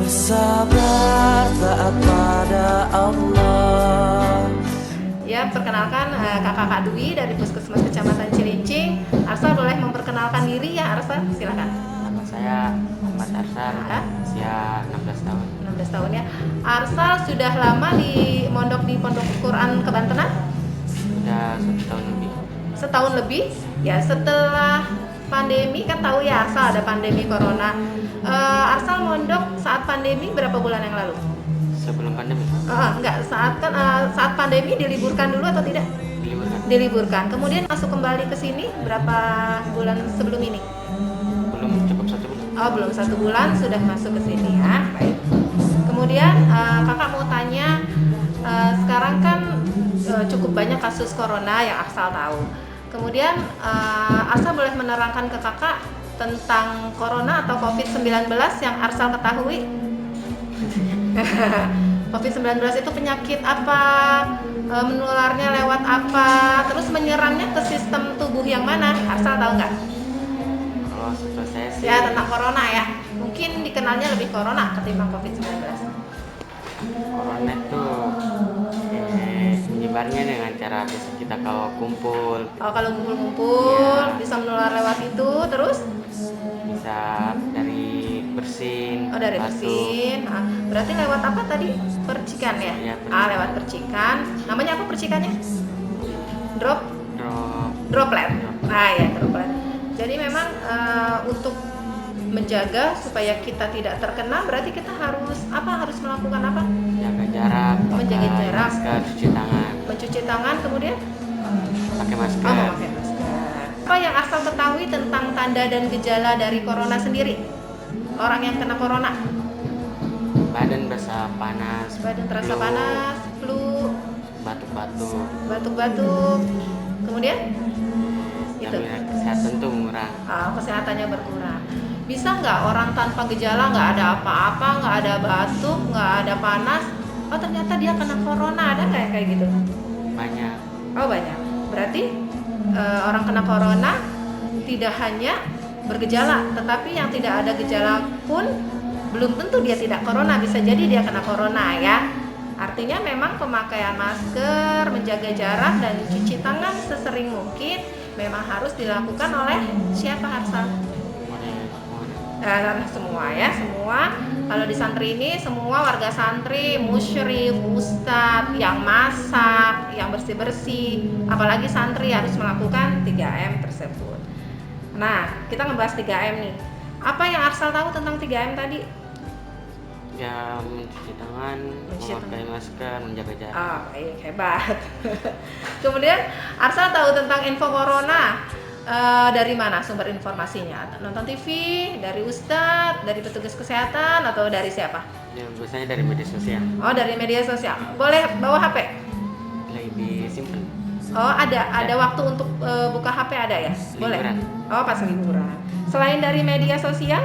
bersabar taat pada Allah. Ya, perkenalkan kakak Dwi dari Puskesmas Kecamatan Cilincing. Arsal boleh memperkenalkan diri ya, Arsal? Silakan. Nama saya Muhammad Arsal, usia 16 tahun. 16 tahun ya. Arsal sudah lama di mondok di Pondok Quran Kebantenan? Sudah 1 tahun lebih. Setahun lebih? Ya, setelah pandemi kan tahu ya Arsal ada pandemi corona. Arsal mondok saat pandemi berapa bulan yang lalu? Sebelum pandemi Enggak, saat pandemi diliburkan dulu atau tidak? diliburkan. Diliburkan. Kemudian masuk kembali ke sini berapa bulan sebelum ini? Belum cukup 1 bulan. Oh, belum 1 bulan sudah masuk ke sini ya. Baik. Kemudian kakak mau tanya, sekarang kan cukup banyak kasus corona yang Arsal tahu. Kemudian Arsal boleh menerangkan ke kakak tentang corona atau COVID-19 yang Arsal ketahui? COVID-19 itu penyakit apa? Menularnya lewat apa? Terus menyerangnya ke sistem tubuh yang mana? Arsal tahu nggak? Kalau setahu saya sih Ya, tentang corona ya. Mungkin dikenalnya lebih corona ketimbang COVID-19. corona itu menyebarnya dengan cara biasa kita kalau kumpul Oh, kalau ngumpul-ngumpul Ya. bisa menular lewat itu, terus? bisa dari bersin, Oh, dari batuk. bersin. Berarti lewat apa tadi? Percikan ya? Iya, percikan. Lewat percikan. Namanya apa percikannya? drop Droplet. Ya, droplet. Jadi memang untuk menjaga supaya kita tidak terkena, berarti kita harus melakukan apa? jaga jarak, Menjaga pakai jarak. masker, cuci tangan, Mencuci tangan, kemudian pakai masker. memakai masker. Apa yang Arsal ketahui tentang tanda dan gejala dari corona sendiri? Orang yang kena corona, Badan berasa panas, badan terasa flu, panas, flu, batuk-batuk, batuk-batuk, kemudian itu jaminan kesehatan tuh murah. kesehatannya berkurang. Bisa nggak orang tanpa gejala, nggak ada apa-apa, nggak ada batuk, nggak ada panas, oh ternyata dia kena corona, ada nggak yang kayak gitu? Banyak. Oh, banyak. Berarti orang kena corona tidak hanya bergejala, tetapi yang tidak ada gejala pun belum tentu dia tidak corona, bisa jadi dia kena corona ya. Artinya memang pemakaian masker, menjaga jarak dan cuci tangan sesering mungkin memang harus dilakukan oleh siapa, Arsal? Semua ya, semua. Kalau di santri ini semua warga santri, musyrif, ustadz, yang masak, yang bersih-bersih, apalagi santri harus melakukan 3M tersebut. Nah, kita ngebahas 3M nih. Apa yang Arsal tahu tentang 3M tadi? Ya, mencuci tangan, memakai masker, menjaga jarak. Baik, hebat. Kemudian Arsal tahu tentang info corona dari mana sumber informasinya? Nonton TV, dari ustadz, dari petugas kesehatan, atau dari siapa? Ya, biasanya dari media sosial. Oh, dari media sosial. Boleh bawa HP? Lagi disimpan. Oh, ada waktu untuk buka HP ada ya? Boleh. Liburan. Oh, pas liburan. Selain dari media sosial,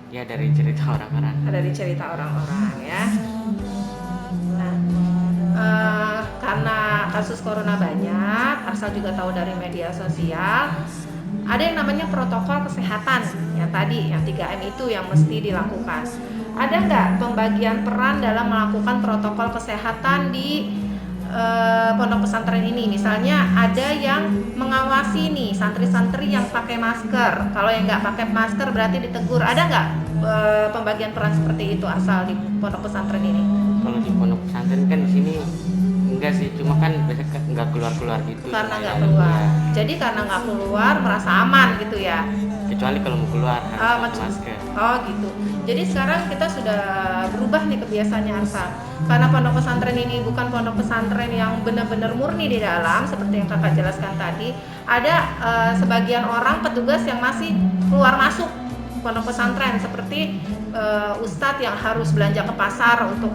Ya, dari cerita orang-orang. dari cerita orang-orang ya. Nah, karena kasus corona banyak, Arsal juga tahu dari media sosial. Ada yang namanya protokol kesehatan yang tadi, yang 3M itu yang mesti dilakukan. Ada nggak pembagian peran dalam melakukan protokol kesehatan di pondok pesantren ini? Misalnya ada yang mengawasi nih santri-santri yang pakai masker. Kalau yang nggak pakai masker berarti ditegur. Ada nggak pembagian peran seperti itu Arsal di pondok pesantren ini? Kalau di pondok pesantren kan di sini enggak sih, cuma kan biasanya nggak keluar gitu. Karena nggak Ya, keluar. ya. Jadi karena nggak keluar merasa aman gitu ya. Kecuali kalau mau keluar harus pakai Macam- masker. Oh gitu. Jadi sekarang kita sudah berubah nih kebiasaannya Arsal. Karena pondok pesantren ini bukan pondok pesantren yang benar-benar murni di dalam seperti yang kakak jelaskan tadi. Ada sebagian orang petugas yang masih keluar masuk pondok pesantren seperti ustadz yang harus belanja ke pasar untuk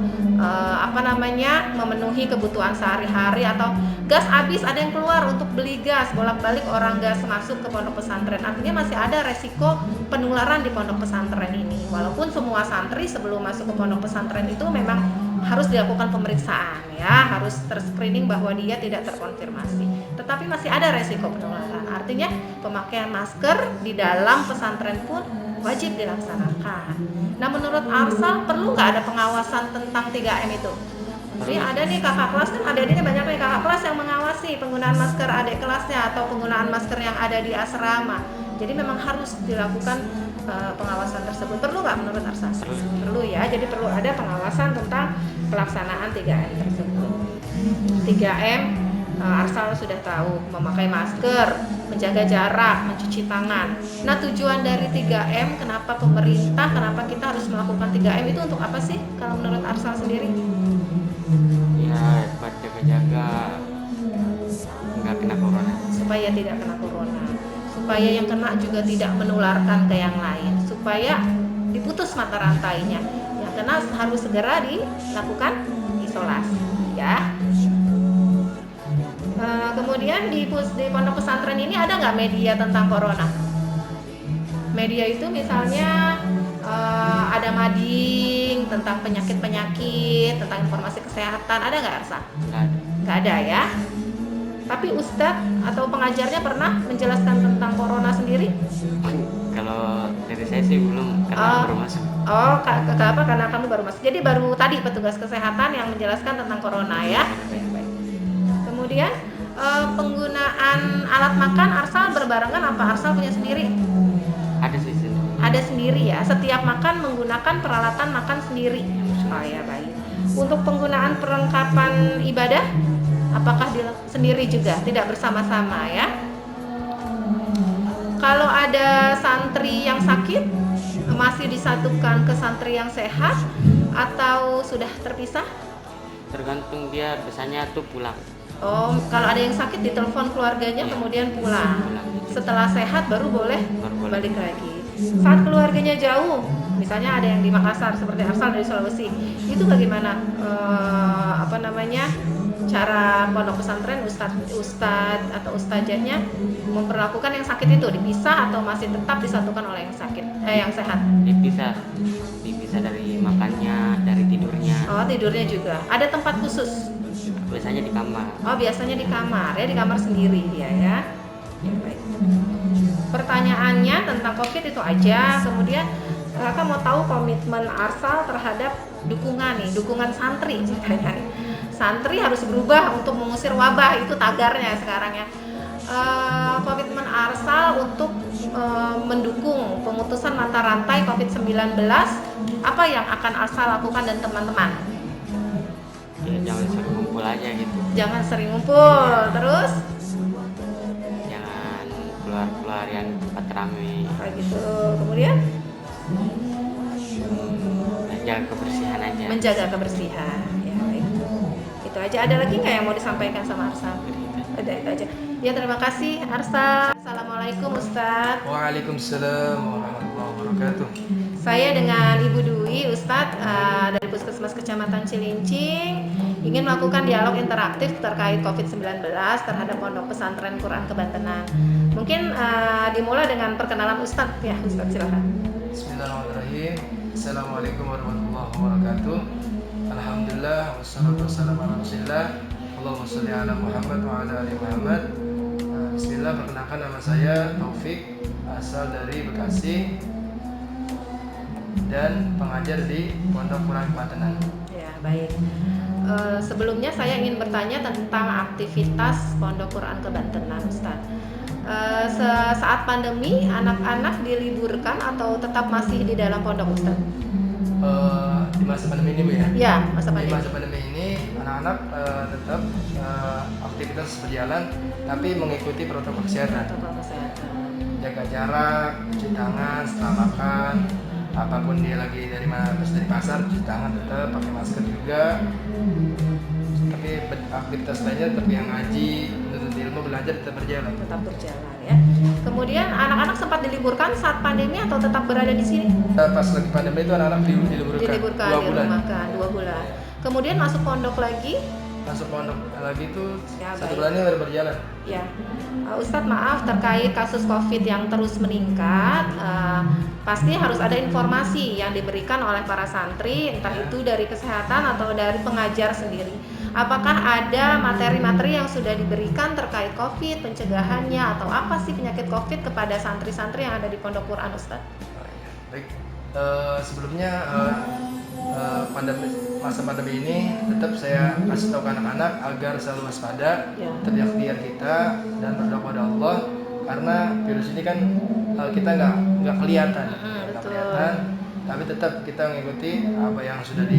memenuhi kebutuhan sehari-hari, atau gas habis ada yang keluar untuk beli gas, bolak-balik orang gas masuk ke pondok pesantren. Artinya masih ada resiko penularan di pondok pesantren ini. Walaupun semua santri sebelum masuk ke pondok pesantren itu memang harus dilakukan pemeriksaan ya, harus terscreening bahwa dia tidak terkonfirmasi. Tetapi masih ada resiko penularan. Artinya pemakaian masker di dalam pesantren pun wajib dilaksanakan. Nah, menurut Arsal perlu nggak ada pengawasan tentang 3M itu? Jadi ada nih kakak kelas, kan adik-adiknya banyak nih kakak kelas yang mengawasi penggunaan masker adik kelasnya atau penggunaan masker yang ada di asrama. Jadi memang harus dilakukan pengawasan tersebut. Perlu nggak menurut Arsal? Perlu ya. Jadi perlu ada pengawasan tentang pelaksanaan 3M tersebut. 3M Arsal sudah tahu, memakai masker, menjaga jarak, mencuci tangan. Nah, tujuan dari 3M, kenapa pemerintah, kenapa kita harus melakukan 3M itu untuk apa sih kalau menurut Arsal sendiri? Ya buat jaga-jaga nggak kena corona. Supaya tidak kena corona, supaya yang kena juga tidak menularkan ke yang lain, supaya diputus mata rantainya. Yang kena harus segera dilakukan isolasi ya. Kemudian di pondok pesantren ini ada nggak media tentang corona? Media itu misalnya ada mading tentang penyakit-penyakit, tentang informasi kesehatan, ada nggak Arsa? Nggak ada ya. Tapi Ustadz atau pengajarnya pernah menjelaskan tentang corona sendiri? Kalau dari saya sih belum, karena baru masuk. Apa? Karena kamu baru masuk. Jadi baru tadi petugas kesehatan yang menjelaskan tentang corona ya. Baik. Kemudian penggunaan alat makan Arsal berbarengan apa Arsal punya sendiri? Ada sih sendiri. Ada sendiri ya. Setiap makan menggunakan peralatan makan sendiri. Oh ya, baik. Untuk penggunaan perlengkapan ibadah, apakah sendiri juga? Tidak bersama-sama ya. Kalau ada santri yang sakit, masih disatukan ke santri yang sehat atau sudah terpisah? Tergantung dia biasanya tuh pulang. Oh, kalau ada yang sakit ditelepon keluarganya, kemudian pulang. Setelah sehat baru boleh balik lagi. Saat keluarganya jauh, misalnya ada yang di Makassar seperti Arsal dari Sulawesi, itu bagaimana cara pondok pesantren ustadz atau ustazahnya memperlakukan yang sakit itu, dipisah atau masih tetap disatukan oleh yang sehat? Dipisah dari makannya, dari tidurnya. Oh, tidurnya juga. Ada tempat khusus? Biasanya di kamar. Oh, biasanya di kamar ya, di kamar sendiri ya. Ya, baik. Pertanyaannya tentang COVID itu aja. Kemudian kakak mau tahu komitmen Arsal terhadap dukungan santri ceritanya. Santri harus berubah untuk mengusir wabah, itu tagarnya sekarang ya. Komitmen Arsal untuk mendukung pemutusan mata rantai COVID-19, apa yang akan Arsal lakukan dan teman-teman? Ya, jangan sering ngumpul aja gitu. Jangan sering ngumpul, terus? Jangan keluar yang tempat ramai. Kayak gitu. Kemudian? Menjaga kebersihan aja. Menjaga kebersihan. Ya, baik. Itu aja. Ada lagi nggak yang mau disampaikan sama Arsal? Ada itu aja. Ya, terima kasih Arsal. Assalamualaikum Ustadz. Waalaikumsalam warahmatullahi wabarakatuh. Saya dengan Ibu Dwi Ustadz dari Puskesmas Kecamatan Cilincing ingin melakukan dialog interaktif terkait COVID-19 terhadap Pondok Pesantren Quran Kebantenan. Mungkin dimulai dengan perkenalan Ustadz ya. Ustadz silakan. Bismillahirrahmanirrahim. Assalamualaikum warahmatullahi wabarakatuh. Alhamdulillah wassalatu wassalamu ala Rasulillah. Allahumma shalli ala Muhammad wa ala ali Muhammad. Bismillah, perkenalkan nama saya Taufik, asal dari Bekasi dan pengajar di Pondok Quran Kebantenan. Ya, baik. Sebelumnya saya ingin bertanya tentang aktivitas Pondok Quran Kebantenan, Ustaz. Saat pandemi, anak-anak diliburkan atau tetap masih di dalam pondok, Ustaz? Di masa pandemi ini, Bu ya? Ya, masa pandemi. Di masa pandemi ini, anak-anak tetap aktivitas berjalan, tapi mengikuti protokol kesehatan. Protokol kesehatan. Jaga jarak, cuci tangan setelah makan, apapun dia lagi dari mana, terus dari pasar cuci tangan tetap pakai masker juga. Tapi aktivitas lainnya tetap yang ngaji, menuntut ilmu, belajar tetap berjalan. Tetap berjalan ya. Kemudian anak-anak sempat diliburkan saat pandemi atau tetap berada di sini? Pas lagi pandemi itu anak-anak diliburkan 2 bulan. Dirumahkan 2 bulan. Kemudian masuk pondok lagi? Masuk pondok lagi itu Ya, 1 baik. bulannya baru berjalan. Ya, Ustadz maaf terkait kasus COVID yang terus meningkat, pasti harus ada informasi yang diberikan oleh para santri, entah itu dari kesehatan atau dari pengajar sendiri. Apakah ada materi-materi yang sudah diberikan terkait COVID, pencegahannya, atau apa sih penyakit COVID kepada santri-santri yang ada di Pondok Quran, Ustadz? Baik, sebelumnya masa pandemi ini tetap saya kasih tahu ke anak-anak agar selalu waspada, tetap ikhtiar kita dan berdoa kepada Allah, karena virus ini kan kita nggak kelihatan, tapi tetap kita mengikuti apa yang sudah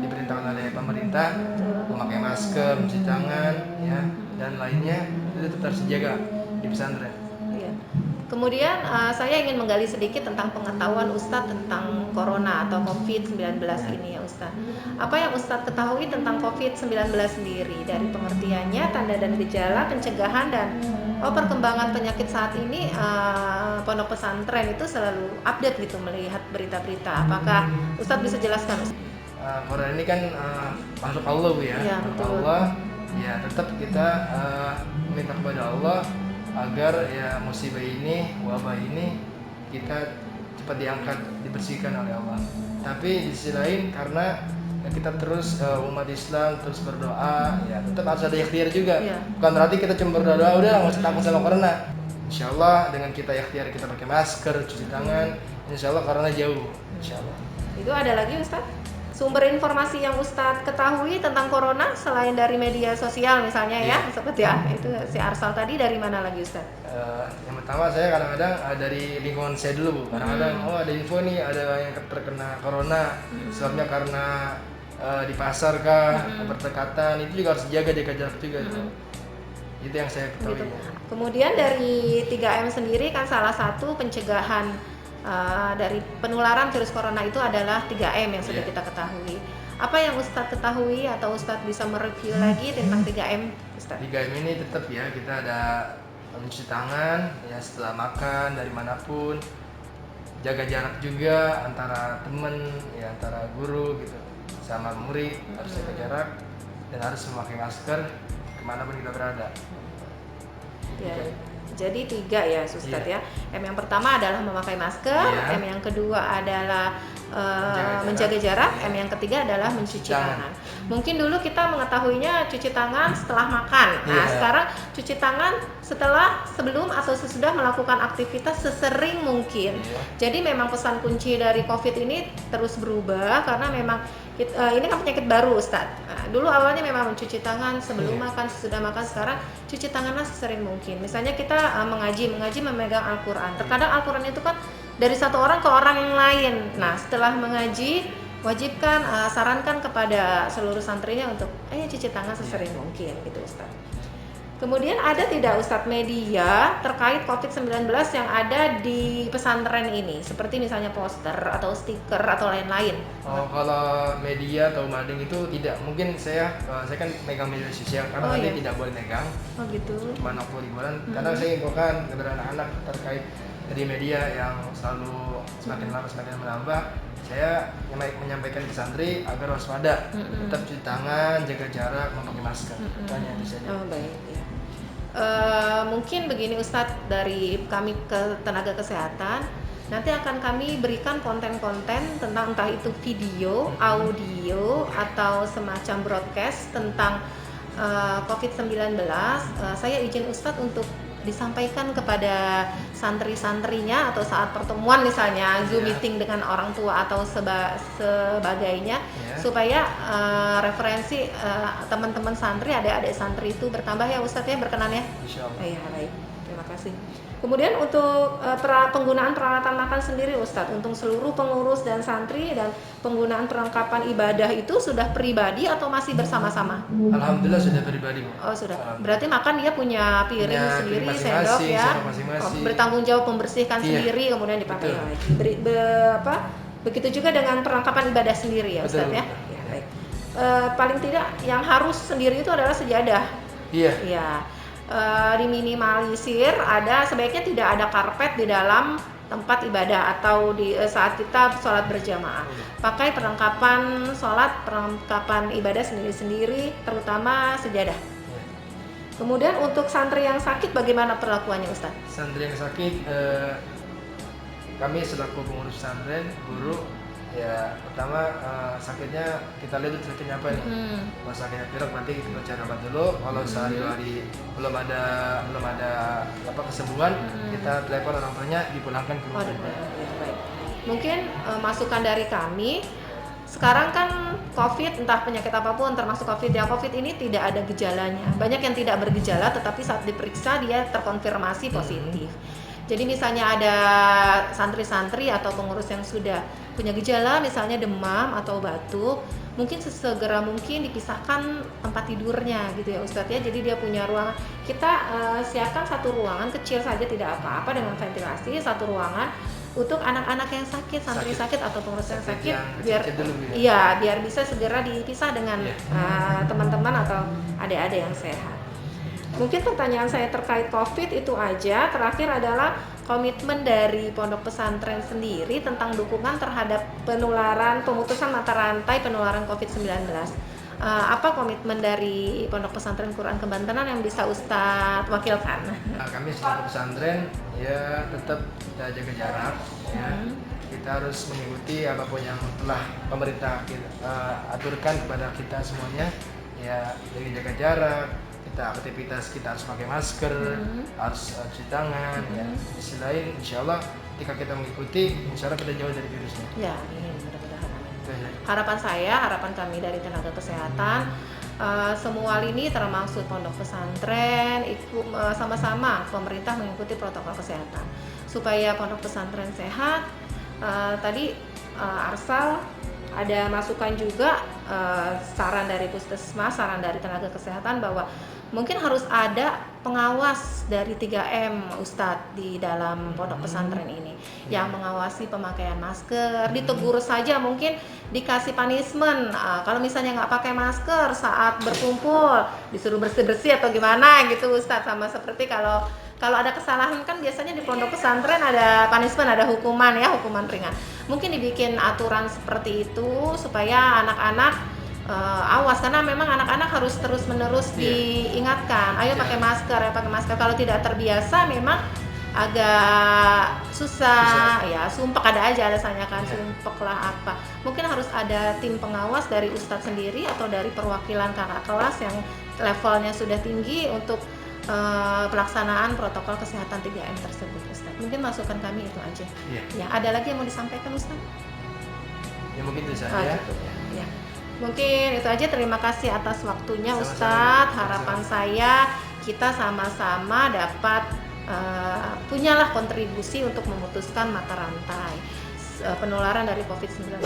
diperintahkan oleh pemerintah, memakai masker, mencuci tangan, ya, dan lainnya itu tetap harus dijaga di pesantren. Kemudian saya ingin menggali sedikit tentang pengetahuan Ustadz tentang Corona atau COVID-19 ini ya Ustadz. Apa yang Ustadz ketahui tentang COVID-19 sendiri, dari pengertiannya, tanda dan gejala, pencegahan, dan perkembangan penyakit saat ini. Pondok pesantren itu selalu update gitu melihat berita-berita. Apakah Ustadz bisa jelaskan? Corona ini kan makhluk Allah, Bu, ya. Makhluk Allah, ya tetap kita minta kepada Allah agar ya musibah ini, wabah ini kita cepat diangkat, dibersihkan oleh Allah. Tapi di sisi lain, karena kita terus umat Islam terus berdoa, ya tetap harus ada ikhtiar juga. Bukan berarti kita cuma berdoa udah nggak usah takut sama corona. Insya Allah dengan kita ikhtiar, kita pakai masker, cuci tangan, insya Allah corona jauh. Insya Allah. Itu ada lagi Ustadz? Sumber informasi yang Ustadz ketahui tentang corona selain dari media sosial misalnya ya, seperti itu si Arsal tadi, dari mana lagi Ustadz? Yang pertama saya kadang-kadang dari lingkungan saya dulu, Bu. Kadang-kadang ada info nih ada yang terkena corona, sebabnya karena di pasar kah, berdekatan, itu juga harus jaga jarak juga. Itu yang saya ketahui. Gitu. Kemudian dari 3M sendiri kan salah satu pencegahan dari penularan virus corona itu adalah 3M yang sudah kita ketahui. Apa yang Ustadz ketahui atau Ustadz bisa mereview lagi tentang 3M, Ustadz? 3M ini tetap ya, kita ada mencuci tangan ya setelah makan dari manapun, jaga jarak juga antara teman ya, antara guru gitu sama murid, harus jaga jarak dan harus memakai masker kemanapun kita berada. Jadi 3 ya Ustadz ya. M yang pertama adalah memakai masker, M yang kedua adalah menjaga jarak, M yang ketiga adalah mencuci tangan. Mungkin dulu kita mengetahuinya cuci tangan setelah makan. Nah, sekarang cuci tangan sebelum atau sesudah melakukan aktivitas sesering mungkin. Jadi memang pesan kunci dari Covid ini terus berubah karena memang ini kan penyakit baru Ustadz. Nah, dulu awalnya memang mencuci tangan sebelum makan, sesudah makan. Sekarang cuci tanganlah sesering mungkin. Misalnya kita mengaji memegang Al-Quran. Terkadang Al-Quran itu kan dari satu orang ke orang yang lain. Nah, setelah mengaji wajibkan, sarankan kepada seluruh santrinya untuk cuci tangan sesering mungkin gitu Ustadz. Kemudian ada tidak Ustadz media terkait COVID-19 yang ada di pesantren ini, seperti misalnya poster atau stiker atau lain-lain? Kalau media atau mading itu tidak. Mungkin saya kan megang media sosial karena nanti tidak boleh megang. Gitu. Cuma 60 ribuan. Karena saya infokan kepada anak-anak terkait dari media yang selalu semakin lama semakin menambah. Saya menyampaikan ke santri agar waspada, tetap cuci tangan, jaga jarak, memakai masker. Tanya itu saja. Baik. Ya. Mungkin begini Ustadz, dari kami ke tenaga kesehatan nanti akan kami berikan konten-konten tentang entah itu video, audio atau semacam broadcast tentang COVID-19. Saya izin Ustadz untuk disampaikan kepada santri-santrinya atau saat pertemuan misalnya Zoom meeting dengan orang tua atau sebagainya, supaya referensi teman-teman santri, adik-adik santri itu bertambah ya Ustadz ya, berkenan ya? Insyaallah. Iya, baik. Terima kasih. Kemudian untuk penggunaan peralatan makan sendiri Ustadz, untuk seluruh pengurus dan santri, dan penggunaan perlengkapan ibadah itu sudah pribadi atau masih bersama-sama? Alhamdulillah sudah pribadi. Sudah. Berarti makan dia punya piring sendiri, sendok ya. Bertanggung jawab membersihkan sendiri, kemudian dipakai lagi. Begitu juga dengan perlengkapan ibadah sendiri ya Ustadz ya. Ya, baik. Paling tidak yang harus sendiri itu adalah sejadah. Iya. Diminimalisir, sebaiknya tidak ada karpet di dalam tempat ibadah atau di saat kita sholat berjamaah. Pakai perlengkapan sholat, perlengkapan ibadah sendiri-sendiri, terutama sejadah. Kemudian untuk santri yang sakit bagaimana perlakuannya Ustaz? Santri yang sakit, kami selaku pengurus pesantren, guru, ya pertama sakitnya kita lihat itu sakitnya apa nih. Kalau sakitnya pilek nanti kita cari obat dulu. Kalau sehari-hari belum ada kesembuhan, kita telepon orang tuanya dipulangkan ke rumah. Baik. Mungkin masukan dari kami, sekarang kan COVID, entah penyakit apapun termasuk COVID, ya COVID ini tidak ada gejalanya. Banyak yang tidak bergejala tetapi saat diperiksa dia terkonfirmasi positif. Jadi misalnya ada santri-santri atau pengurus yang sudah punya gejala, misalnya demam atau batuk, mungkin sesegera mungkin dipisahkan tempat tidurnya gitu ya Ustadz ya. Jadi dia punya ruangan, kita siapkan satu ruangan kecil saja tidak apa-apa dengan ventilasi, satu ruangan untuk anak-anak yang sakit, santri sakit atau pengurus yang sakit, biar iya biar bisa segera dipisah dengan teman-teman atau adik-adik yang sehat. Mungkin pertanyaan saya terkait COVID itu aja. Terakhir adalah komitmen dari pondok pesantren sendiri tentang dukungan terhadap pemutusan mata rantai penularan COVID-19. Apa komitmen dari pondok pesantren Quran Kebantenan yang bisa Ustadz wakilkan? Kami selaku pesantren ya tetap kita jaga jarak ya. Kita harus mengikuti apapun yang telah pemerintah aturkan kepada kita semuanya ya, jadi jaga jarak. Kita aktivitas kita harus pakai masker, harus cuci tangan ya. Di sisi lain insya Allah ketika kita mengikuti, insya Allah kita jauh dari virusnya. Ya, ini mudah-mudahan. Harapan saya, harapan kami dari tenaga kesehatan, semua lini termasuk pondok pesantren sama-sama pemerintah mengikuti protokol kesehatan supaya pondok pesantren sehat. Tadi Arsal ada masukan juga, saran dari puskesmas, saran dari tenaga kesehatan bahwa mungkin harus ada pengawas dari 3M Ustadz di dalam pondok pesantren ini yang mengawasi pemakaian masker, ditegur saja, mungkin dikasih punishment kalau misalnya nggak pakai masker saat berkumpul disuruh bersih-bersih atau gimana gitu Ustadz. Sama seperti kalau ada kesalahan kan biasanya di pondok pesantren ada punishment, ada hukuman ya, hukuman ringan. Mungkin dibikin aturan seperti itu supaya anak-anak awas, karena memang anak-anak harus terus-menerus diingatkan, ayo pakai masker, ayo pakai masker. Kalau tidak terbiasa memang agak susah. Ya, sumpek ada aja alasannya kan, sumpek lah apa. Mungkin harus ada tim pengawas dari Ustadz sendiri atau dari perwakilan kakak kelas yang levelnya sudah tinggi untuk pelaksanaan protokol kesehatan 3M tersebut Ustadz. Mungkin masukan kami itu aja. Ya, ada lagi yang mau disampaikan Ustadz? Ya mungkin itu saja. Gitu, ya. Mungkin itu aja, terima kasih atas waktunya Ustadz. Harapan saya kita sama-sama dapat punyalah kontribusi untuk memutuskan mata rantai penularan dari COVID-19.